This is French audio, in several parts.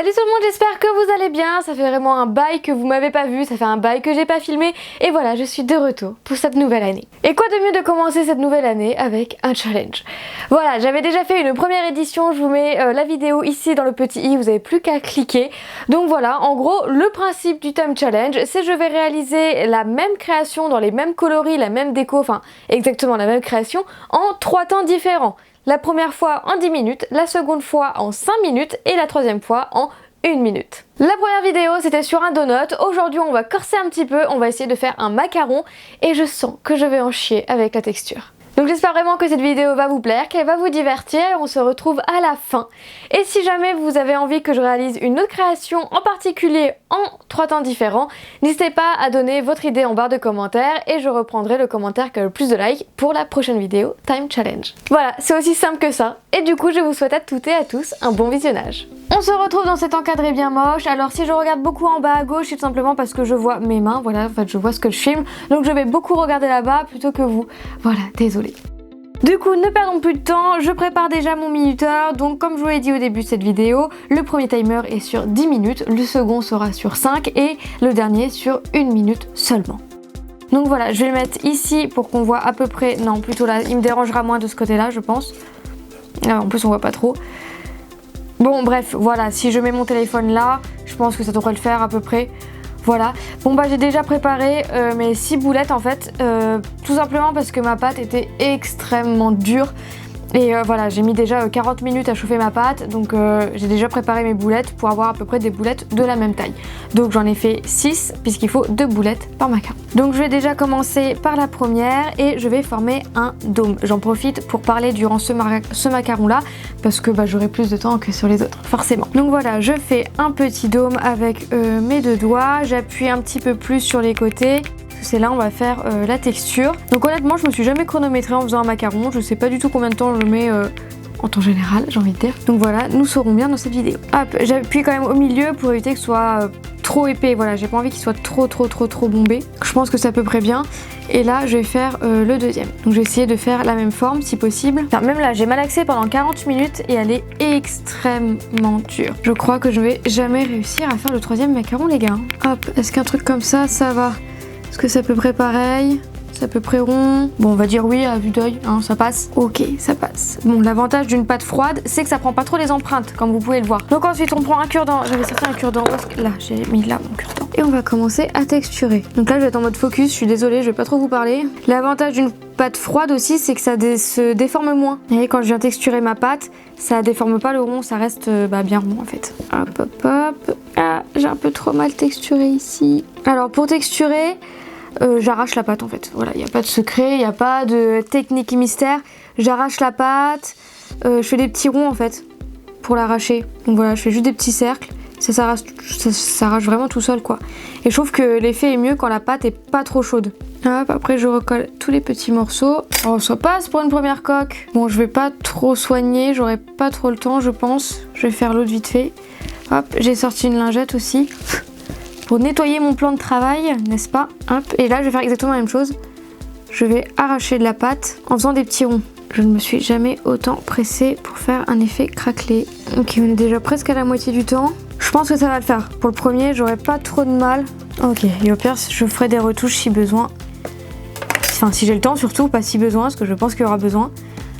Salut tout le monde, j'espère que vous allez bien. Ça fait vraiment un bail que vous m'avez pas vu, ça fait un bail que j'ai pas filmé. Et voilà, je suis de retour pour cette nouvelle année. Et quoi de mieux de commencer cette nouvelle année avec un challenge. Voilà, j'avais déjà fait une première édition, je vous mets la vidéo ici dans le petit i, vous avez plus qu'à cliquer. Donc voilà, en gros, le principe du Time Challenge, c'est que je vais réaliser la même création dans les mêmes coloris, la même déco, enfin exactement la même création, en 3 temps différents. La première fois en 10 minutes, la seconde fois en 5 minutes et la troisième fois en 1 minute. La première vidéo c'était sur un donut, aujourd'hui on va corser un petit peu, on va essayer de faire un macaron et je sens que je vais en chier avec la texture. Donc j'espère vraiment que cette vidéo va vous plaire, qu'elle va vous divertir et on se retrouve à la fin. Et si jamais vous avez envie que je réalise une autre création en particulier en 3 temps différents, n'hésitez pas à donner votre idée en barre de commentaires et je reprendrai le commentaire qui a le plus de likes pour la prochaine vidéo Time Challenge. Voilà, c'est aussi simple que ça et du coup je vous souhaite à toutes et à tous un bon visionnage. On se retrouve dans cet encadré bien moche. Alors si je regarde beaucoup en bas à gauche, c'est tout simplement parce que je vois mes mains, voilà, en fait je vois ce que je filme, donc je vais beaucoup regarder là-bas plutôt que vous. Voilà, désolée. Du coup, ne perdons plus de temps, je prépare déjà mon minuteur, donc comme je vous l'ai dit au début de cette vidéo, le premier timer est sur 10 minutes, le second sera sur 5 et le dernier sur 1 minute seulement. Donc voilà, je vais le mettre ici pour qu'on voit à peu près, non plutôt là, il me dérangera moins de ce côté-là je pense. En plus on voit pas trop. Bon bref, voilà, si je mets mon téléphone là, je pense que ça devrait le faire à peu près. Voilà, bon bah j'ai déjà préparé mes 6 boulettes en fait, tout simplement parce que ma pâte était extrêmement dure. Et voilà, j'ai mis déjà 40 minutes à chauffer ma pâte, donc j'ai déjà préparé mes boulettes pour avoir à peu près des boulettes de la même taille. Donc j'en ai fait 6 puisqu'il faut 2 boulettes par macaron. Donc je vais déjà commencer par la première et je vais former un dôme. J'en profite pour parler durant ce macaron là parce que bah, j'aurai plus de temps que sur les autres, forcément. Donc voilà, je fais un petit dôme avec mes 2 doigts, j'appuie un petit peu plus sur les côtés. C'est là on va faire la texture. Donc honnêtement je me suis jamais chronométrée en faisant un macaron, je sais pas du tout combien de temps je mets en temps général j'ai envie de dire. Donc voilà, nous saurons bien dans cette vidéo. Hop, j'appuie quand même au milieu pour éviter que ce soit trop épais, voilà, j'ai pas envie qu'il soit trop bombé. Je pense que c'est à peu près bien. Et là je vais faire le deuxième. Donc je vais essayer de faire la même forme si possible. Enfin, même là j'ai malaxé pendant 40 minutes et elle est extrêmement dure. Je crois que je vais jamais réussir à faire le troisième macaron les gars. Hop, est-ce qu'un truc comme ça va? Est-ce que c'est à peu près pareil? C'est à peu près rond? Bon, on va dire oui à vue d'œil, hein, ça passe. Ok, ça passe. Bon, l'avantage d'une pâte froide, c'est que ça prend pas trop les empreintes, comme vous pouvez le voir. Donc ensuite, on prend un cure-dent. J'avais sorti un cure-dent. Là, j'ai mis là mon cure-dent. Et on va commencer à texturer. Donc là, je vais être en mode focus. Je suis désolée, je vais pas trop vous parler. L'avantage d'une pâte froide aussi, c'est que ça se déforme moins. Et quand je viens texturer ma pâte, ça déforme pas le rond, ça reste bien rond en fait. Hop, hop, hop. Ah, j'ai un peu trop mal texturé ici. Alors pour texturer, j'arrache la pâte en fait. Voilà, il n'y a pas de secret, il n'y a pas de technique mystère. J'arrache la pâte, je fais des petits ronds en fait pour l'arracher. Donc voilà, je fais juste des petits cercles. Ça s'arrache vraiment tout seul quoi. Et je trouve que l'effet est mieux quand la pâte est pas trop chaude. Hop, après je recolle tous les petits morceaux. Oh, ça passe pour une première coque. Bon, je vais pas trop soigner, j'aurai pas trop le temps je pense. Je vais faire l'autre vite fait. Hop, j'ai sorti une lingette aussi pour nettoyer mon plan de travail, n'est-ce pas? Hop, et là je vais faire exactement la même chose. Je vais arracher de la pâte en faisant des petits ronds. Je ne me suis jamais autant pressée pour faire un effet craquelé. Ok, on est déjà presque à la moitié du temps. Je pense que ça va le faire. Pour le premier, j'aurai pas trop de mal. Ok, et au pire, je ferai des retouches si besoin. Enfin, si j'ai le temps surtout, pas si besoin, parce que je pense qu'il y aura besoin.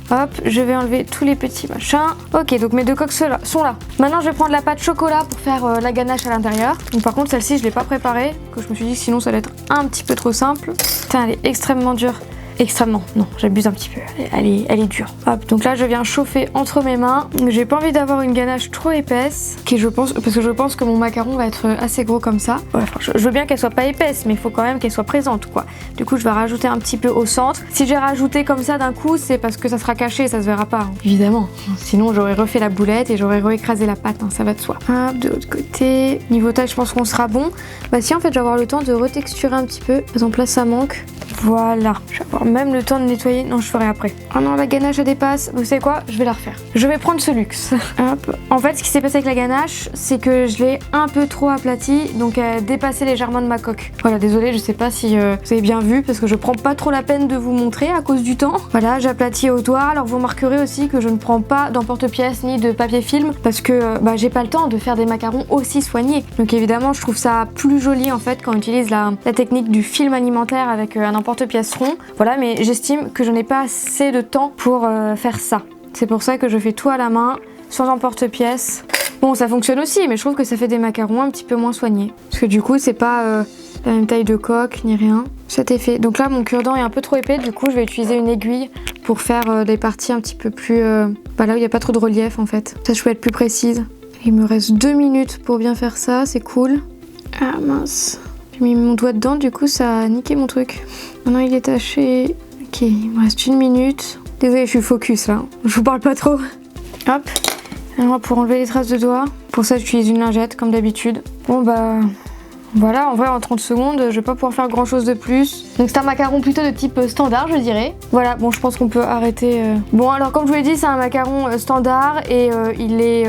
Hop, je vais enlever tous les petits machins. Ok, donc mes 2 coques sont là. Maintenant, je vais prendre la pâte chocolat pour faire la ganache à l'intérieur. Donc par contre, celle-ci, je l'ai pas préparée, que je me suis dit que sinon ça allait être un petit peu trop simple. Putain, elle est extrêmement dure. Extrêmement, non, j'abuse un petit peu, elle est dure. Hop, donc là je viens chauffer entre mes mains. J'ai pas envie d'avoir une ganache trop épaisse, parce que je pense que mon macaron va être assez gros comme ça. Ouais, je veux bien qu'elle soit pas épaisse, mais il faut quand même qu'elle soit présente quoi. Du coup je vais rajouter un petit peu au centre. Si j'ai rajouté comme ça d'un coup, c'est parce que ça sera caché, ça se verra pas, hein. Évidemment. Sinon j'aurais refait la boulette et j'aurais réécrasé la pâte, hein, ça va de soi. Hop, de l'autre côté. Niveau taille, je pense qu'on sera bon. Bah si en fait je vais avoir le temps de retexturer un petit peu. Par exemple là ça manque. Voilà, je vais avoir même le temps de nettoyer. Non, je ferai après. Oh non, la ganache elle dépasse. Vous savez quoi? Je vais la refaire. Je vais prendre ce luxe. Hop. En fait, ce qui s'est passé avec la ganache, c'est que je l'ai un peu trop aplatie, donc elle a dépassé légèrement de ma coque. Voilà, désolée, je sais pas si vous avez bien vu, parce que je prends pas trop la peine de vous montrer à cause du temps. Voilà, j'aplatis au doigt. Alors vous remarquerez aussi que je ne prends pas d'emporte-pièce ni de papier film, parce que j'ai pas le temps de faire des macarons aussi soignés. Donc évidemment, je trouve ça plus joli en fait quand on utilise la technique du film alimentaire avec un emporte-pièce rond. Voilà, mais j'estime que je n'ai pas assez de temps pour faire ça. C'est pour ça que je fais tout à la main, sans emporte-pièce. Bon, ça fonctionne aussi, mais je trouve que ça fait des macarons un petit peu moins soignés. Parce que du coup, c'est pas la même taille de coque ni rien. Cet effet. Donc là, mon cure-dent est un peu trop épais, du coup, je vais utiliser une aiguille pour faire des parties un petit peu plus... là où il n'y a pas trop de relief en fait. Ça, je peux être plus précise. Il me reste 2 minutes pour bien faire ça, c'est cool. Ah mince. J'ai mis mon doigt dedans, du coup, ça a niqué mon truc. Maintenant, il est taché. Ok, il me reste 1 minute. Désolée, je suis focus là. Je vous parle pas trop. Hop. Alors, pour enlever les traces de doigts. Pour ça, j'utilise une lingette, comme d'habitude. Bon, bah... Voilà, en vrai, en 30 secondes, je vais pas pouvoir faire grand chose de plus. Donc c'est un macaron plutôt de type standard, je dirais. Voilà, bon, je pense qu'on peut arrêter. Bon, alors comme je vous l'ai dit, c'est un macaron standard et il est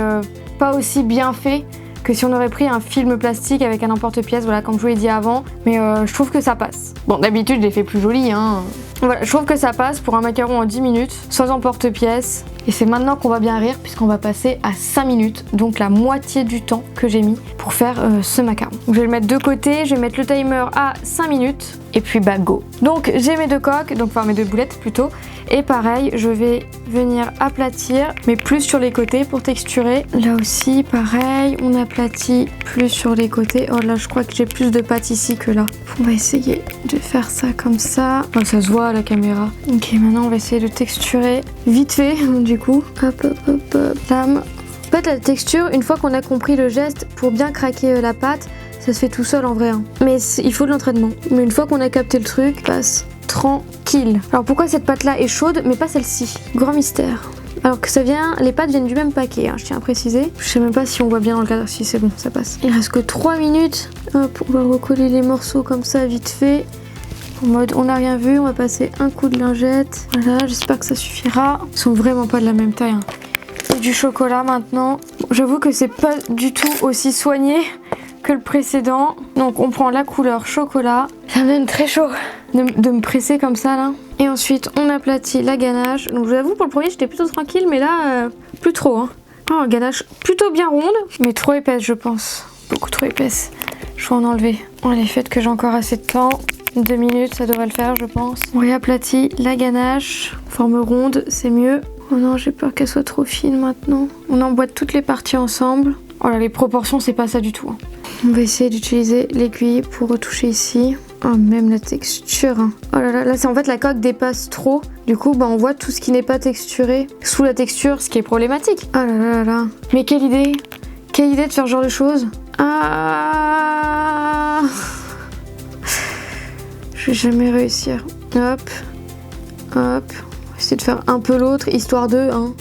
pas aussi bien fait que si on aurait pris un film plastique avec un emporte-pièce, voilà, comme je vous l'ai dit avant. Mais je trouve que ça passe. Bon, d'habitude, je les fais plus jolis, hein. Voilà, je trouve que ça passe pour un macaron en 10 minutes, sans emporte-pièce. Et c'est maintenant qu'on va bien rire puisqu'on va passer à 5 minutes, donc la moitié du temps que j'ai mis pour faire ce macaron. Donc, je vais le mettre de côté, je vais mettre le timer à 5 minutes et puis bah go. Donc j'ai mes 2 coques, donc enfin mes 2 boulettes plutôt. Et pareil, je vais venir aplatir, mais plus sur les côtés pour texturer. Là aussi, pareil, on aplatit plus sur les côtés. Oh là, je crois que j'ai plus de pâte ici que là. On va essayer de faire ça comme ça. Oh, ça se voit à la caméra. Ok, maintenant on va essayer de texturer vite fait, du coup. Hop, hop, hop, hop. Lame. En fait, la texture, une fois qu'on a compris le geste, pour bien craquer la pâte, ça se fait tout seul en vrai. Hein. Mais il faut de l'entraînement. Mais une fois qu'on a capté le truc, passe tranquille. Alors pourquoi cette pâte là est chaude mais pas celle-ci? Grand mystère. Alors que ça vient, les pâtes viennent du même paquet, hein, je tiens à préciser. Je sais même pas si on voit bien dans le cadre. Si c'est bon, ça passe. Il reste que 3 minutes. Hop, on va recoller les morceaux comme ça vite fait. En mode on n'a rien vu, on va passer un coup de lingette. Voilà, j'espère que ça suffira. Ils sont vraiment pas de la même taille. Hein. Et du chocolat maintenant. Bon, j'avoue que c'est pas du tout aussi soigné que le précédent. Donc on prend la couleur chocolat. Ça me donne très chaud de me presser comme ça là. Et ensuite on aplatit la ganache. Donc je vous avoue pour le premier j'étais plutôt tranquille mais là plus trop. Hein. Oh, ganache plutôt bien ronde mais trop épaisse je pense. Beaucoup trop épaisse. Je vais en enlever. On les fait que j'ai encore assez de temps. 2 minutes ça devrait le faire je pense. On réaplatit la ganache. Forme ronde c'est mieux. Oh non j'ai peur qu'elle soit trop fine maintenant. On emboîte toutes les parties ensemble. Oh là les proportions c'est pas ça du tout. Hein. On va essayer d'utiliser l'aiguille pour retoucher ici. Oh, même la texture. Hein. Oh là là, là c'est en fait la coque dépasse trop. Du coup, bah, on voit tout ce qui n'est pas texturé sous la texture, ce qui est problématique. Oh là là là là. Mais quelle idée! Quelle idée de faire ce genre de choses. Ah! Je vais jamais réussir. Hop. Hop. On va essayer de faire un peu l'autre, histoire de... Hein.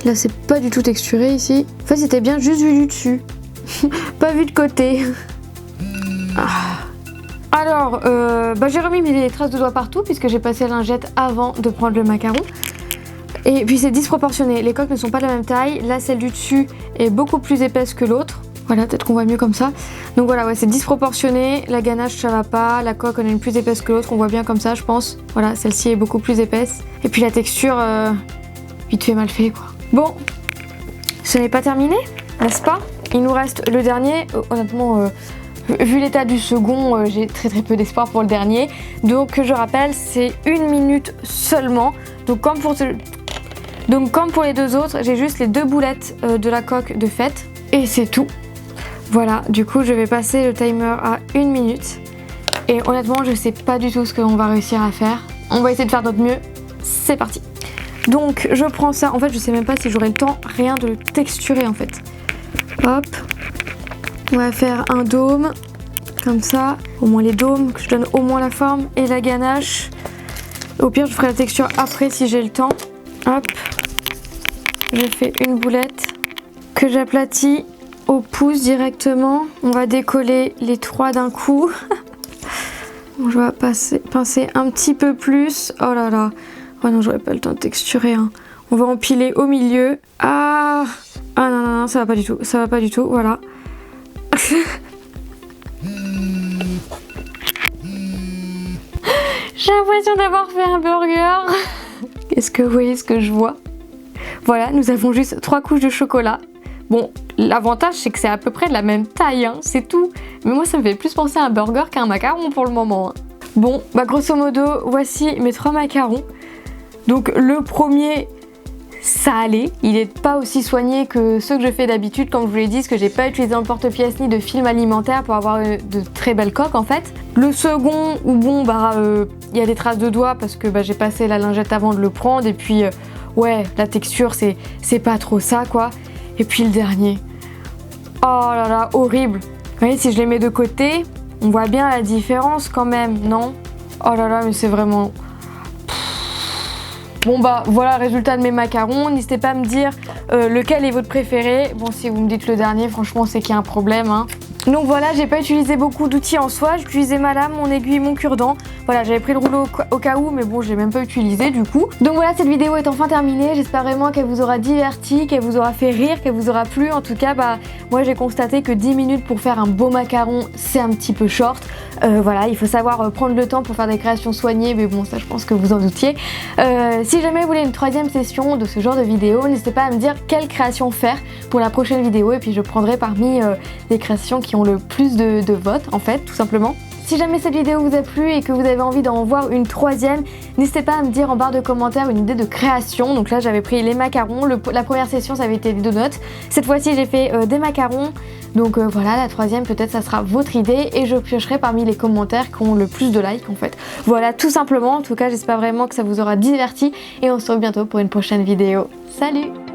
Là, c'est pas du tout texturé ici. En fait, c'était bien juste vu du dessus. Pas vu de côté. Ah. Alors, j'ai remis mes traces de doigts partout puisque j'ai passé la lingette avant de prendre le macaron. Et puis c'est disproportionné, les coques ne sont pas de la même taille. Là, celle du dessus est beaucoup plus épaisse que l'autre. Voilà, peut-être qu'on voit mieux comme ça. Donc voilà, ouais, c'est disproportionné. La ganache, ça va pas. La coque, on a une plus épaisse que l'autre. On voit bien comme ça, je pense. Voilà, celle-ci est beaucoup plus épaisse. Et puis la texture, vite fait, mal fait, quoi. Bon, ce n'est pas terminé, n'est-ce pas? Il nous reste le dernier. Honnêtement, vu l'état du second, j'ai très peu d'espoir pour le dernier. Donc je rappelle, c'est 1 minute seulement. Donc comme pour les 2 autres, j'ai juste les 2 boulettes de la coque de fête. Et c'est tout. Voilà, du coup je vais passer le timer à 1 minute. Et honnêtement, je sais pas du tout ce qu'on va réussir à faire. On va essayer de faire notre mieux. C'est parti. Donc je prends ça. En fait, je sais même pas si j'aurai le temps rien de le texturer en fait. Hop. On va faire un dôme. Comme ça. Au moins les dômes, que je donne au moins la forme. Et la ganache. Au pire, je ferai la texture après si j'ai le temps. Hop. Je fais une boulette que j'aplatis au pouce directement. On va décoller les 3 d'un coup. Bon, je vais pincer un petit peu plus. Oh là là. Oh non, j'aurais pas le temps de texturer. Hein. On va empiler au milieu. Ah non, non, non, ça va pas du tout. Ça va pas du tout, voilà. J'ai l'impression d'avoir fait un burger. Est-ce que vous voyez ce que je vois? Voilà, nous avons juste 3 couches de chocolat. Bon, l'avantage c'est que c'est à peu près de la même taille, hein, c'est tout. Mais moi ça me fait plus penser à un burger qu'à un macaron pour le moment. Hein. Bon, bah grosso modo, voici mes 3 macarons. Donc le premier, ça allait. Il n'est pas aussi soigné que ceux que je fais d'habitude, comme je vous l'ai dit, parce que j'ai pas utilisé un porte-pièce ni de film alimentaire pour avoir de très belles coques en fait. Le second, où bon, bah y a des traces de doigts parce que bah, j'ai passé la lingette avant de le prendre et puis ouais, la texture c'est pas trop ça quoi. Et puis le dernier, oh là là, horrible. Vous voyez, si je les mets de côté, on voit bien la différence quand même, non? Oh là là, mais c'est vraiment... Bon bah voilà le résultat de mes macarons, n'hésitez pas à me dire lequel est votre préféré. Bon, si vous me dites le dernier, franchement c'est qu'il y a un problème hein. Donc voilà, j'ai pas utilisé beaucoup d'outils en soi, j'ai utilisé ma lame, mon aiguille, mon cure-dent. Voilà, j'avais pris le rouleau au cas où, mais bon, je l'ai même pas utilisé du coup. Donc voilà, cette vidéo est enfin terminée, j'espère vraiment qu'elle vous aura diverti, qu'elle vous aura fait rire, qu'elle vous aura plu. En tout cas, bah moi j'ai constaté que 10 minutes pour faire un beau macaron, c'est un petit peu short. Voilà, il faut savoir prendre le temps pour faire des créations soignées, mais bon, ça je pense que vous en doutiez. Si jamais vous voulez une 3e session de ce genre de vidéo, n'hésitez pas à me dire quelle création faire pour la prochaine vidéo, et puis je prendrai parmi les créations qui ont le plus de votes en fait, tout simplement. Si jamais cette vidéo vous a plu et que vous avez envie d'en voir une 3e, n'hésitez pas à me dire en barre de commentaires une idée de création. Donc là j'avais pris les macarons, la première session ça avait été les donuts. Cette fois-ci j'ai fait des macarons. Donc voilà, la 3e peut-être ça sera votre idée et je piocherai parmi les commentaires qui ont le plus de likes en fait. Voilà, tout simplement. En tout cas j'espère vraiment que ça vous aura diverti et on se retrouve bientôt pour une prochaine vidéo. Salut!